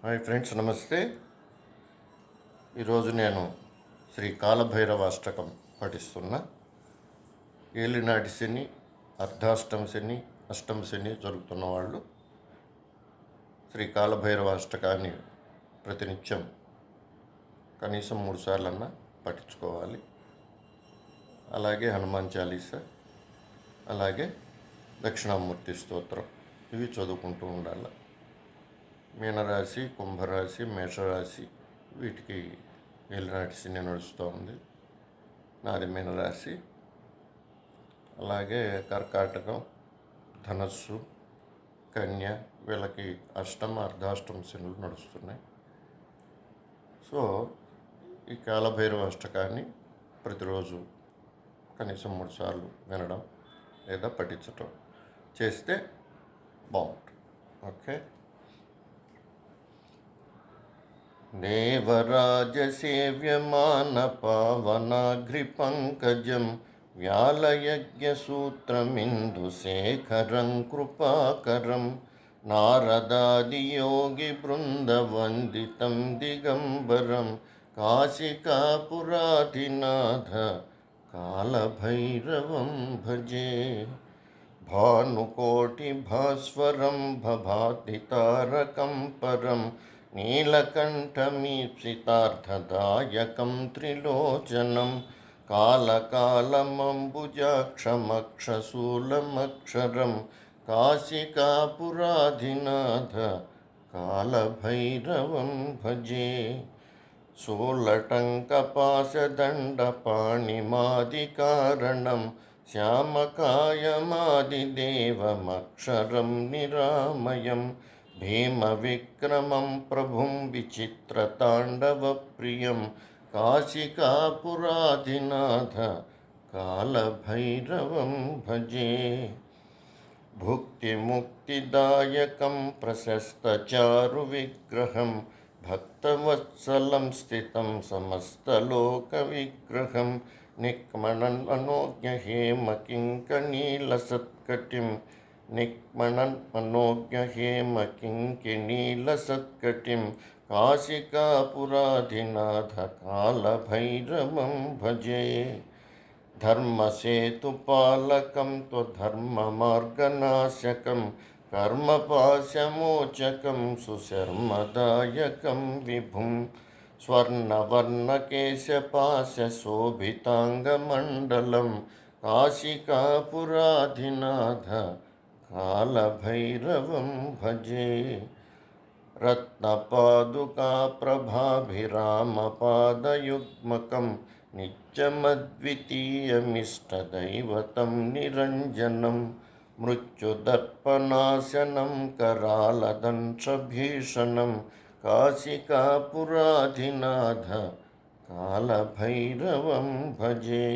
Hi friends, నమస్తే. ఈరోజు నేను శ్రీ కాలభైరవ అష్టకం పఠిస్తున్నా. ఏలినాటి శని, అర్ధాష్టమ శని, అష్టమ శని జరుగుతున్న వాళ్ళు శ్రీ కాలభైరవ అష్టకాన్ని ప్రతినిత్యం కనీసం 3 సార్లన్నా పఠించుకోవాలి. అలాగే హనుమాన్ చాలీసా, అలాగే దక్షిణామూర్తి స్తోత్రం ఇవి చదువుకుంటూ ఉండాలి. మీనరాశి, కుంభరాశి, మేషరాశి వీటికి ఏలినాటి శని నడుస్తూ ఉంది. నాది మీనరాశి. అలాగే కర్కాటకం, ధనస్సు, కన్య వీళ్ళకి అష్టమ, అర్ధాష్టమ శనులు నడుస్తున్నాయి. సో ఈ కాలభైరవ అష్టకాన్ని ప్రతిరోజు కనీసం 3 సార్లు వినడం లేదా పఠించటం చేస్తే బాగుంటుంది. ఓకే. देवराजसेव्यमानपावनाघ्रिपङ्कजं व्यालयज्ञसूत्रमिन्दुशेखरं कृपाकरं नारदादियोगिवृन्दवन्दितं दिगम्बरं काशिकापुराधिनाथ कालभैरवं भजे. भानुकोटिभास्वरं भभाति तारकं परं नीलकण्ठमीप्सितार्थदायकं त्रिलोचनं कालकालमम्बुजाक्षमक्षशूलमक्षरं काशिकापुराधिनाथ कालभैरवं भजे. शूलटङ्कपाशदण्डपाणिमादिकारणं श्यामकायमादिदेवमक्षरं निरामयं भीमविक्रमं प्रभुं विचित्रताण्डवप्रियं काशिकापुराधिनाथ कालभैरवं भजे. भुक्तिमुक्तिदायकं प्रशस्तचारुविग्रहं भक्तवत्सलं स्थितं समस्तलोकविग्रहं निक्मणन्मनोज्ञहेमकिङ्कणीलसत्कटिं निक्मणन्मनोज्ञहेमकिङ्किणीलसत्कटिं काशिकापुराधिनाथ कालभैरवं भजे. धर्मसेतुपालकं त्वधर्ममार्गनाशकं कर्मपाशमोचकं सुशर्मदायकं विभुं स्वर्णवर्णकेशपाशशोभिताङ्गमण्डलं काशिकापुराधिनाथ कालभैरवं भजे. रत्नपादुकाप्रभाभिरामपादयुग्मकं नित्यमद्वितीयमिष्टदैवतं निरञ्जनं मृत्युदर्पनाशनं करालदंशभीषणं काशिकापुराधिनाथ कालभैरवं भजे.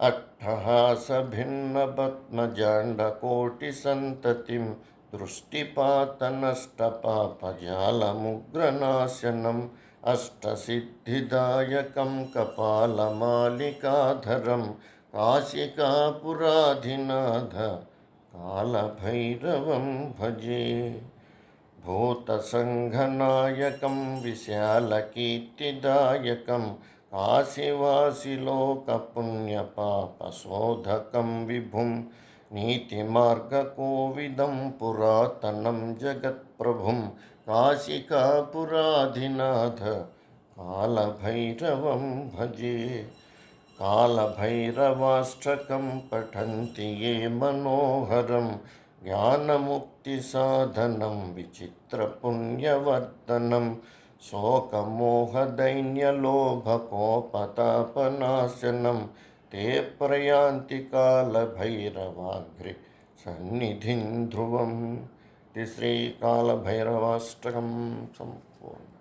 अट्टहासभिन्नपद्मजाण्डकोटिसन्ततिं दृष्टिपातनष्टपापजालमुग्रनाशनम् अष्टसिद्धिदायकं कपालमालिकाधरं काशिकापुराधिनाथ कालभैरवं भजे. भूतसङ्घनायकं विशालकीर्तिदायकं काशीवासिलोकपुण्यपापशोधकं विभुं नीतिमार्गकोविदं पुरातनं जगत्प्रभुं काशिकापुराधिनाथ कालभैरवं भजे. कालभैरवाष्टकं पठन्ति ये मनोहरं ज्ञानमुक्तिसाधनं विचित्रपुण्यवर्धनं शोकमोहदैन्यलोभकोपतापनाशनं ते प्रयान्ति कालभैरवाग्रे सन्निधिं ध्रुवम्. ఇది శ్రీ కాలభైరవాష్టకం సంపూర్ణ.